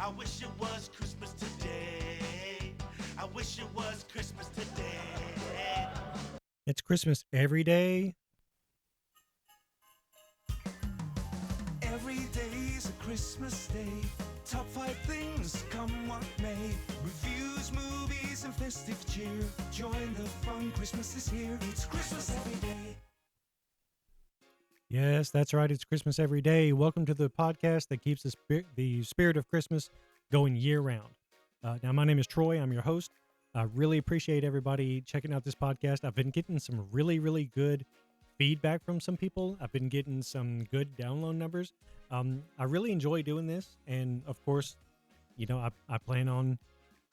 I wish it was Christmas today. I wish it was Christmas today. It's Christmas every day. Every day's a Christmas day. Top 5 things, come what may. Reviews, movies, and festive cheer. Join the fun, Christmas is here. It's Christmas every day. Yes, that's right. It's Christmas every day. Welcome to the podcast that keeps the spirit of Christmas going year round. Now, my name is Troy. I'm your host. I really appreciate everybody checking out this podcast. I've been getting some really good feedback from some people. I've been getting some good download numbers. I really enjoy doing this. And of course, I plan on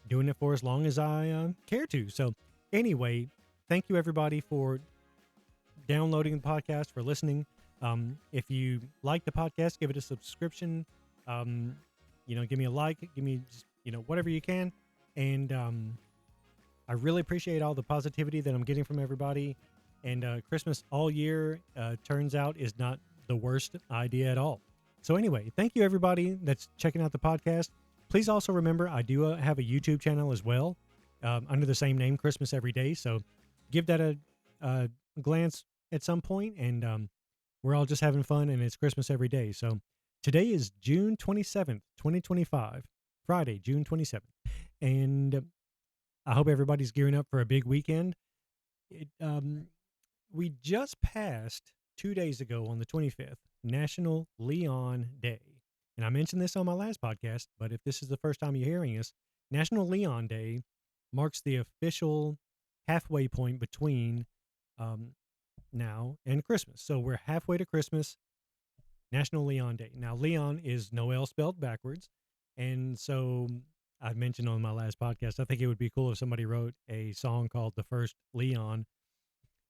doing it for as long as I care to. So anyway, thank you everybody for downloading the podcast, for listening. If you like the podcast, give it a subscription. Give me a like, give me just, whatever you can. And I really appreciate all the positivity that I'm getting from everybody. And Christmas all year turns out is not the worst idea at all. So anyway, thank you everybody that's checking out the podcast. Please also remember I do have a YouTube channel as well under the same name, Christmas Every Day. So give that a glance at some point, and we're all just having fun, and it's Christmas every day. So today is June 27th, 2025, Friday, June 27th. And I hope everybody's gearing up for a big weekend. We just passed 2 days ago on the 25th, National Leon Day. And I mentioned this on my last podcast, but if this is the first time you're hearing us, National Leon Day marks the official halfway point between now and Christmas. So we're halfway to Christmas, National Leon Day. Now, Leon is Noel spelled backwards. And so I mentioned on my last podcast, I think it would be cool if somebody wrote a song called The First Leon.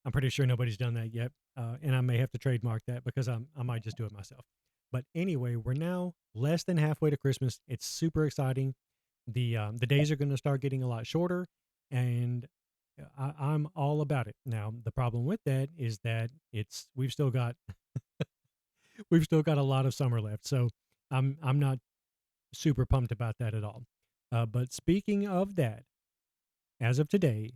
I'm pretty sure nobody's done that yet. And I may have to trademark that because I might just do it myself. But anyway, we're now less than halfway to Christmas. It's super exciting. The days are going to start getting a lot shorter, and I'm all about it. Now, the problem with that is that we've still got a lot of summer left. So I'm not super pumped about that at all. But speaking of that, as of today,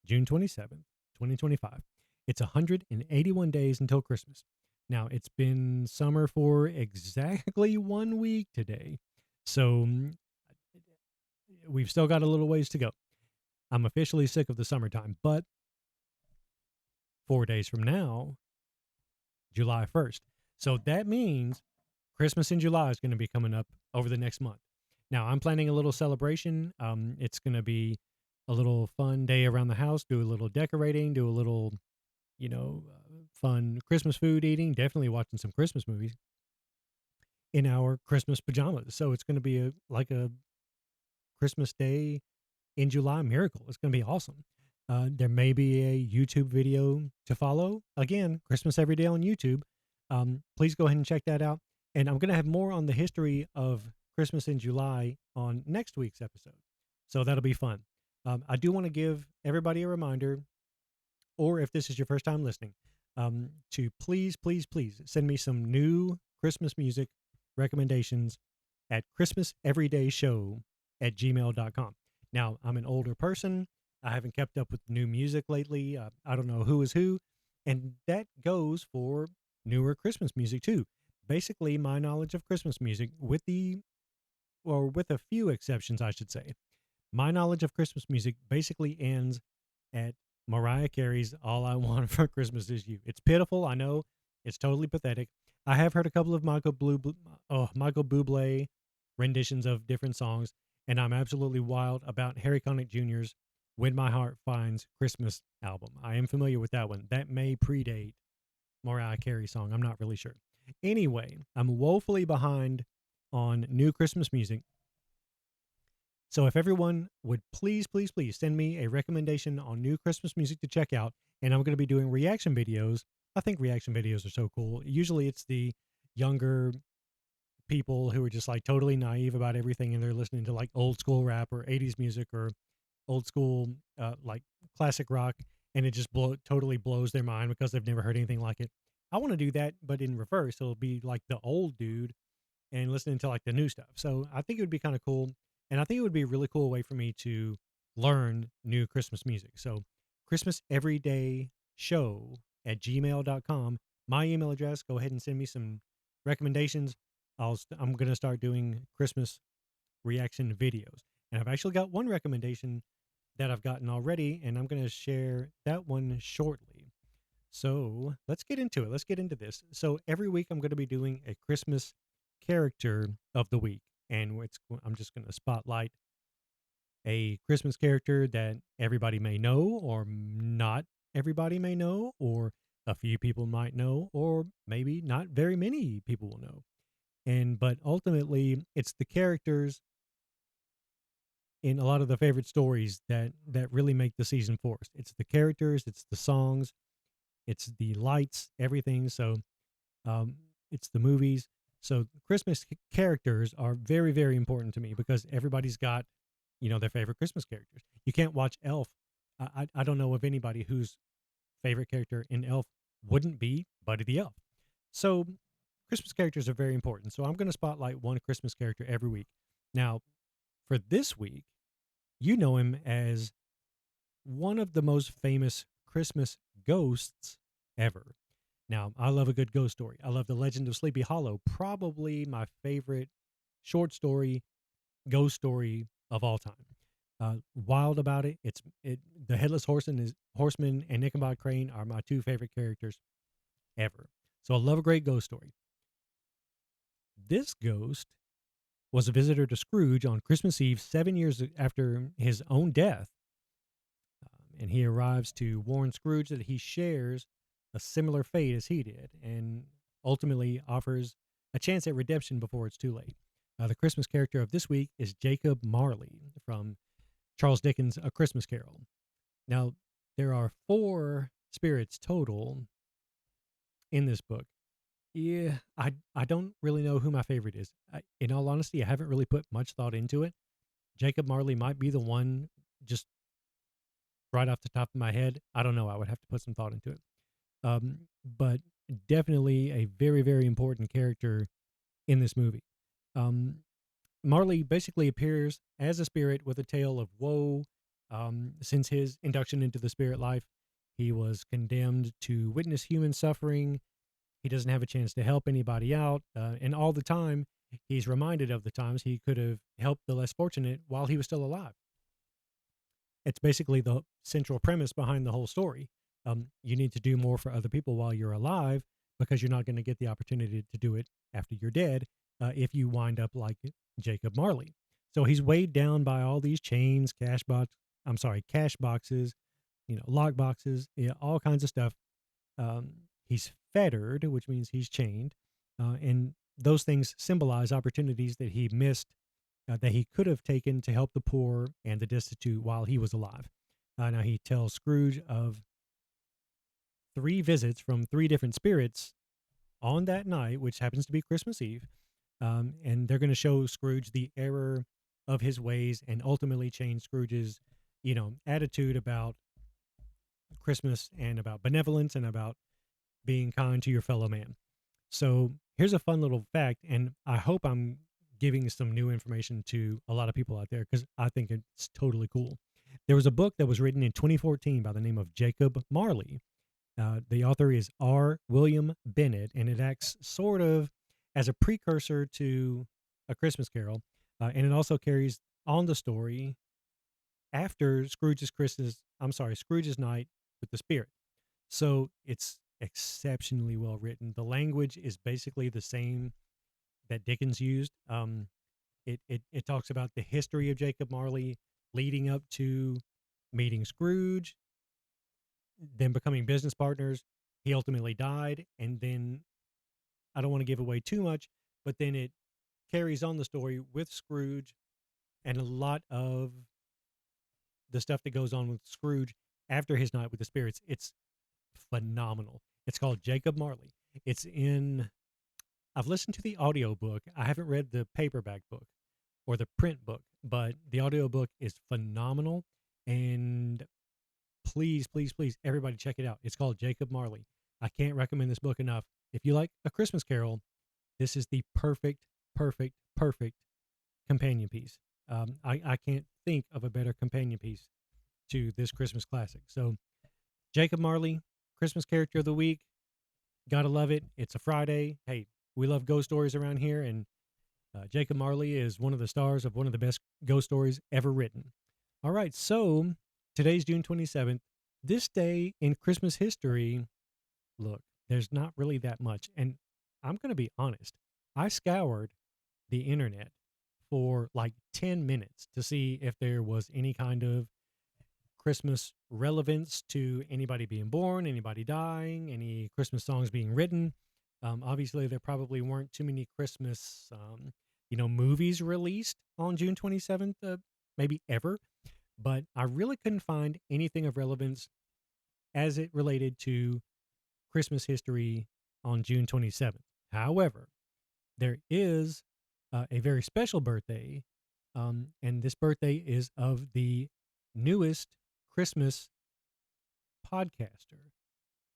June 27th, 2025, it's 181 days until Christmas. Now, it's been summer for exactly 1 week today. So we've still got a little ways to go. I'm officially sick of the summertime, but 4 days from now, July 1st. So that means Christmas in July is going to be coming up over the next month. Now, I'm planning a little celebration. It's going to be a little fun day around the house, do a little decorating, do a little, fun Christmas food eating, definitely watching some Christmas movies in our Christmas pajamas. So it's going to be like a Christmas day in July miracle. It's going to be awesome. There may be a YouTube video to follow. Again, Christmas every day on YouTube. Please go ahead and check that out. And I'm going to have more on the history of Christmas in July on next week's episode. So that'll be fun. I do want to give everybody a reminder, or if this is your first time listening, to please send me some new Christmas music recommendations at christmaseverydayshow@gmail.com. Now, I'm an older person. I haven't kept up with new music lately. I don't know who is who. And that goes for newer Christmas music too. Basically, my knowledge of Christmas music, with a few exceptions, I should say, my knowledge of Christmas music basically ends at Mariah Carey's All I Want for Christmas Is You. It's pitiful, I know. It's totally pathetic. I have heard a couple of Michael Bublé renditions of different songs, and I'm absolutely wild about Harry Connick Jr.'s When My Heart Finds Christmas album. I am familiar with that one. That may predate Mariah Carey's song. I'm not really sure. Anyway, I'm woefully behind on new Christmas music. So if everyone would please send me a recommendation on new Christmas music to check out, and I'm going to be doing reaction videos. I think reaction videos are so cool. Usually it's the younger people who are just like totally naive about everything, and they're listening to like old school rap or 80s music or old school like classic rock, and it just totally blows their mind because they've never heard anything like it. I want to do that, but in reverse. It'll be like the old dude and listening to like the new stuff. So I think it would be kind of cool. And I think it would be a really cool way for me to learn new Christmas music. So Christmas Everyday Show at gmail.com. My email address. Go ahead and send me some recommendations. I'm going to start doing Christmas reaction videos. And I've actually got one recommendation that I've gotten already, and I'm going to share that one shortly. So let's get into it. Let's get into this. So every week I'm going to be doing a Christmas character of the week, and I'm just going to spotlight a Christmas character that everybody may know, or not everybody may know, or a few people might know, or maybe not very many people will know. But ultimately, it's the characters in a lot of the favorite stories that really make the season for us. It's the characters, it's the songs, it's the lights, everything. So it's the movies. So Christmas characters are very, very important to me because everybody's got, their favorite Christmas characters. You can't watch Elf. I don't know of anybody whose favorite character in Elf wouldn't be Buddy the Elf. So Christmas characters are very important. So I'm going to spotlight one Christmas character every week. Now, for this week, you know him as one of the most famous Christmas ghosts ever. Now, I love a good ghost story. I love The Legend of Sleepy Hollow, probably my favorite short story, ghost story of all time. Wild about it. The Headless Horseman and Ichabod Crane are my two favorite characters ever. So I love a great ghost story. This ghost was a visitor to Scrooge on Christmas Eve 7 years after his own death. And he arrives to warn Scrooge that he shares a similar fate as he did, and ultimately offers a chance at redemption before it's too late. The Christmas character of this week is Jacob Marley from Charles Dickens' A Christmas Carol. Now, there are 4 spirits total in this book. Yeah, I don't really know who my favorite is. In all honesty, I haven't really put much thought into it. Jacob Marley might be the one, just right off the top of my head. I don't know. I would have to put some thought into it. But definitely a very, very important character in this movie. Marley basically appears as a spirit with a tale of woe. Since his induction into the spirit life, he was condemned to witness human suffering. He doesn't have a chance to help anybody out. And all the time, he's reminded of the times he could have helped the less fortunate while he was still alive. It's basically the central premise behind the whole story. You need to do more for other people while you're alive because you're not going to get the opportunity to do it after you're dead if you wind up like Jacob Marley. So he's weighed down by all these chains, cash boxes, lock boxes, all kinds of stuff. He's fettered, which means he's chained. And those things symbolize opportunities that he missed, that he could have taken to help the poor and the destitute while he was alive. Now he tells Scrooge of 3 visits from 3 different spirits on that night, which happens to be Christmas Eve. And they're going to show Scrooge the error of his ways and ultimately change Scrooge's, attitude about Christmas and about benevolence and about being kind to your fellow man. So here's a fun little fact, and I hope I'm giving some new information to a lot of people out there because I think it's totally cool. There was a book that was written in 2014 by the name of Jacob Marley. The author is R. William Bennett, and it acts sort of as a precursor to A Christmas Carol, and it also carries on the story after Scrooge's Night with the Spirit. So it's exceptionally well written. The language is basically the same that Dickens used. It talks about the history of Jacob Marley leading up to meeting Scrooge, then becoming business partners. He ultimately died, and then I don't want to give away too much, but then it carries on the story with Scrooge and a lot of the stuff that goes on with Scrooge after his night with the spirits. It's phenomenal. It's called Jacob Marley. I've listened to the audiobook. I haven't read the paperback book or the print book, but the audiobook is phenomenal. And please, please, please, everybody check it out. It's called Jacob Marley. I can't recommend this book enough. If you like A Christmas Carol, this is the perfect perfect, perfect companion piece. I can't think of a better companion piece to this Christmas classic. So, Jacob Marley, Christmas character of the week. Gotta love it. It's a Friday. Hey, we love ghost stories around here, and Jacob Marley is one of the stars of one of the best ghost stories ever written. All right, so today's June 27th. This day in Christmas history, look, there's not really that much. And I'm going to be honest, I scoured the internet for like 10 minutes to see if there was any kind of Christmas relevance to anybody being born, anybody dying, any Christmas songs being written. Obviously, there probably weren't too many Christmas, movies released on June 27th, maybe ever. But I really couldn't find anything of relevance as it related to Christmas history on June 27th. However, there is a very special birthday, and this birthday is of the newest Christmas podcaster.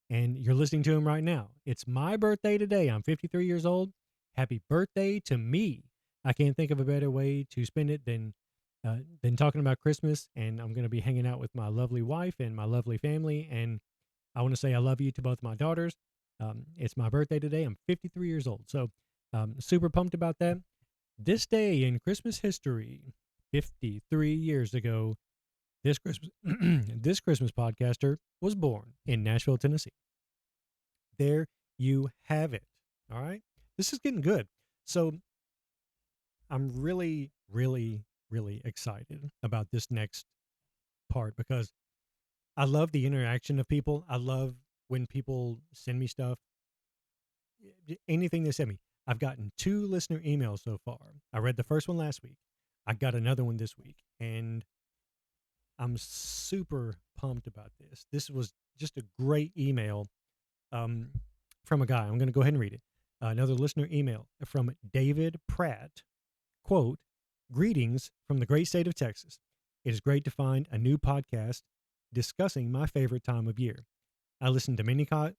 And you're listening to him right now. It's my birthday today. I'm 53 years old. Happy birthday to me. I can't think of a better way to spend it than talking about Christmas. And I'm going to be hanging out with my lovely wife and my lovely family. And I want to say I love you to both my daughters. It's my birthday today. I'm 53 years old. So super pumped about that. This day in Christmas history, 53 years ago, this Christmas, this Christmas podcaster was born in Nashville, Tennessee. There you have it. All right. This is getting good. So I'm really, really, really excited about this next part because I love the interaction of people. I love when people send me stuff, anything they send me. I've gotten 2 listener emails so far. I read the first one last week. I got another one this week, and I'm super pumped about this. This was just a great email from a guy. I'm going to go ahead and read it. Another listener email from David Pratt. Quote, "Greetings from the great state of Texas. It is great to find a new podcast discussing my favorite time of year. I listen to many podcasts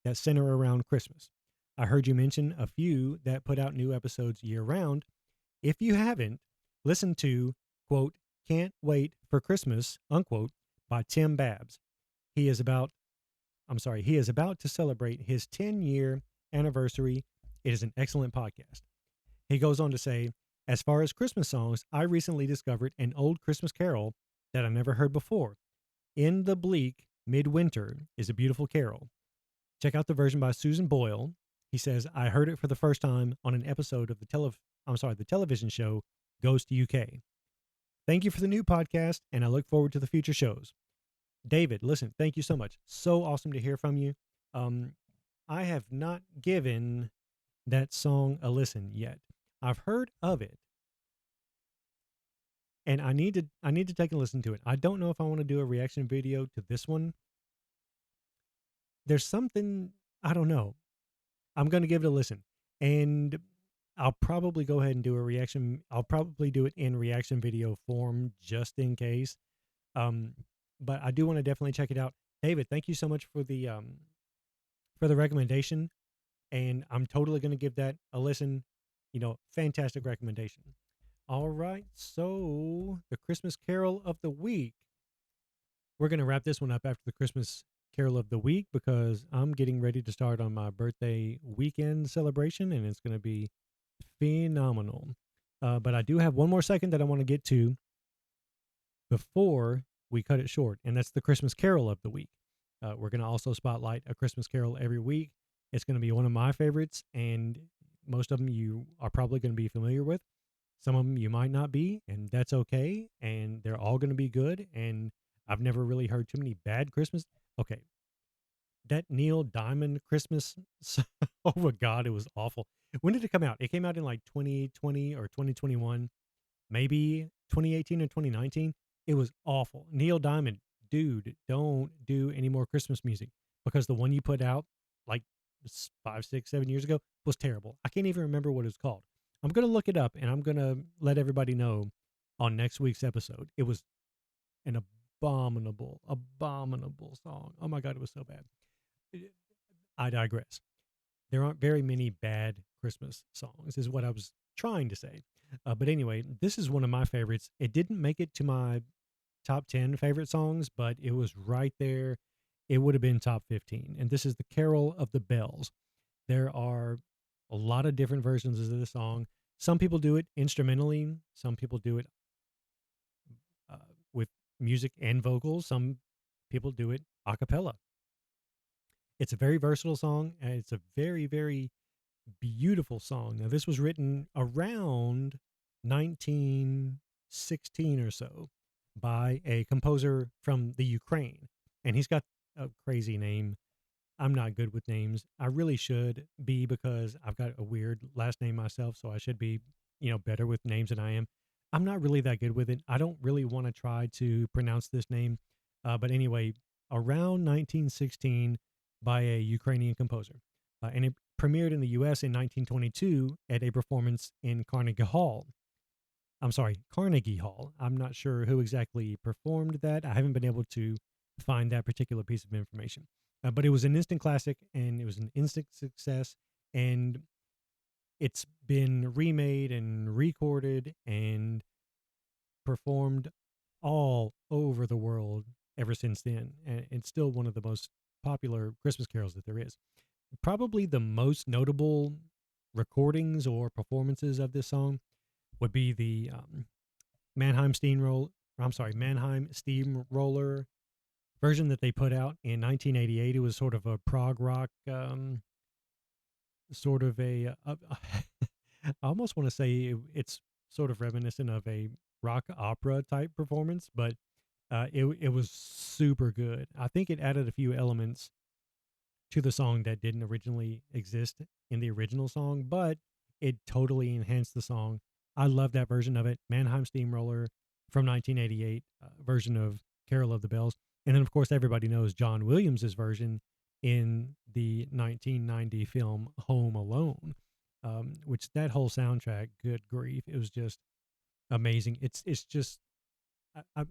that center around Christmas. I heard you mention a few that put out new episodes year round. If you haven't, listen to, quote, Can't Wait for Christmas, unquote, by Tim Babbs. He is about to celebrate his 10-year anniversary. It is an excellent podcast." He goes on to say, "As far as Christmas songs, I recently discovered an old Christmas carol that I never heard before. In the Bleak Midwinter is a beautiful carol. Check out the version by Susan Boyle." He says, "I heard it for the first time on an episode of the television show Ghost UK. Thank you for the new podcast, and I look forward to the future shows." David, listen, thank you so much. So awesome to hear from you. I have not given that song a listen yet. I've heard of it, and I need to take a listen to it. I don't know if I want to do a reaction video to this one. There's something, I don't know. I'm going to give it a listen, and I'll probably go ahead and do a reaction. I'll probably do it in reaction video form just in case. But I do want to definitely check it out. David, thank you so much for the recommendation, and I'm totally going to give that a listen. Fantastic recommendation. All right, so the Christmas Carol of the Week. We're going to wrap this one up after the Christmas Carol of the Week because I'm getting ready to start on my birthday weekend celebration, and it's going to be phenomenal. But I do have one more second that I want to get to before we cut it short, and that's the Christmas Carol of the Week. We're going to also spotlight a Christmas Carol every week. It's going to be one of my favorites, and most of them you are probably going to be familiar with. Some of them you might not be, and that's okay, and they're all going to be good, and I've never really heard too many bad Christmas. Okay, that Neil Diamond Christmas, oh my God, it was awful. When did it come out? It came out in like 2020 or 2021, maybe 2018 or 2019. It was awful. Neil Diamond, dude, don't do any more Christmas music because the one you put out like 5, 6, 7 years ago was terrible. I can't even remember what it was called. I'm going to look it up and I'm going to let everybody know on next week's episode. It was an abominable song. Oh my God, it was so bad. I digress. there aren't very many bad Christmas songs, is what I was trying to say. But anyway, this is one of my favorites. It didn't make it to my top 10 favorite songs, but it was right there. It would have been top 15. And this is the Carol of the Bells. There are a lot of different versions of the song. Some people do it instrumentally, some people do it uh, with music and vocals, some people do it a cappella. It's a very versatile song, and it's a very, very beautiful song. Now, this was written around 1916 or so by a composer from the Ukraine, and he's got a crazy name. I'm not good with names. I really should be, because I've got a weird last name myself, so I should be, better with names than I am. I'm not really that good with it. I don't really want to try to pronounce this name. But anyway, around 1916 by a Ukrainian composer. And it premiered in the U.S. in 1922 at a performance in Carnegie Hall. Carnegie Hall. I'm not sure who exactly performed that. I haven't been able to find that particular piece of information. But it was an instant classic, and it was an instant success, and it's been remade and recorded and performed all over the world ever since then. And it's still one of the most popular Christmas carols that there is. Probably the most notable recordings or performances of this song would be the Mannheim Steamroller version that they put out in 1988. It was sort of a prog rock, sort of a I almost want to say it's sort of reminiscent of a rock opera type performance, but it was super good. I think it added a few elements to the song that didn't originally exist in the original song, but it totally enhanced the song. I love that version of it. Mannheim Steamroller from 1988 version of Carol of the Bells. And then, of course, everybody knows John Williams' version in the 1990 film Home Alone, which that whole soundtrack, good grief, it was just amazing. It's just, I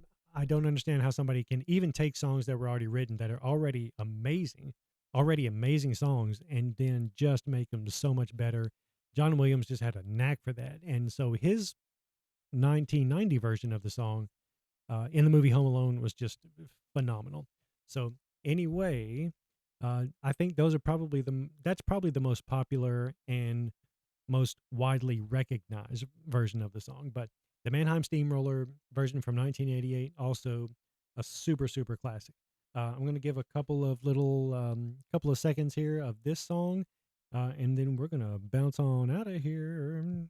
don't understand how somebody can even take songs that were already written that are already amazing songs, and then just make them so much better. John Williams just had a knack for that. And so his 1990 version of the song in the movie Home Alone was just phenomenal. So anyway, I think those are that's probably the most popular and most widely recognized version of the song. But the Mannheim Steamroller version from 1988, also a super, super classic. I'm going to give a couple of seconds here of this song, and then we're going to bounce on out of here.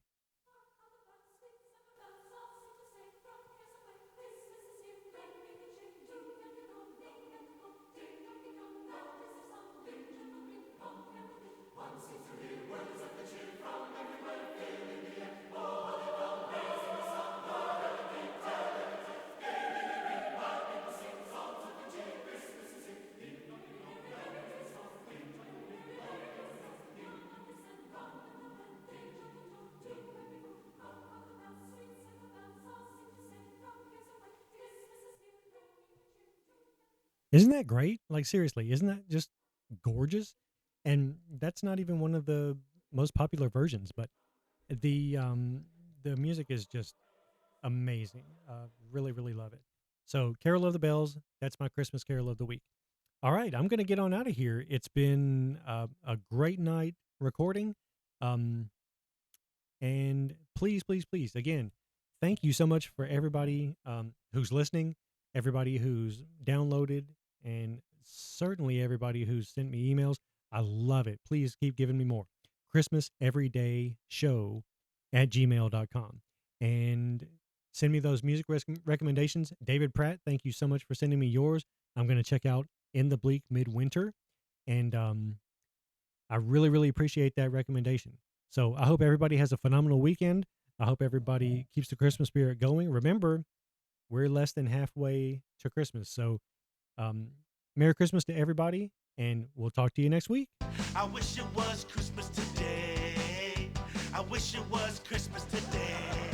Isn't that great? Like, seriously, isn't that just gorgeous? And that's not even one of the most popular versions, but the music is just amazing. Really, really love it. So, Carol of the Bells, that's my Christmas Carol of the week. All right, I'm going to get on out of here. It's been a great night recording. And please, please, please, again, thank you so much for everybody who's listening, everybody who's downloaded, and certainly everybody who's sent me emails. I love it. Please keep giving me more. ChristmasEverydayShow@gmail.com. And send me those music recommendations. David Pratt, thank you so much for sending me yours. I'm going to check out In the Bleak Midwinter. And I really, really appreciate that recommendation. So I hope everybody has a phenomenal weekend. I hope everybody keeps the Christmas spirit going. Remember, we're less than halfway to Christmas. So Merry Christmas to everybody, and we'll talk to you next week. I wish it was Christmas today. I wish it was Christmas today.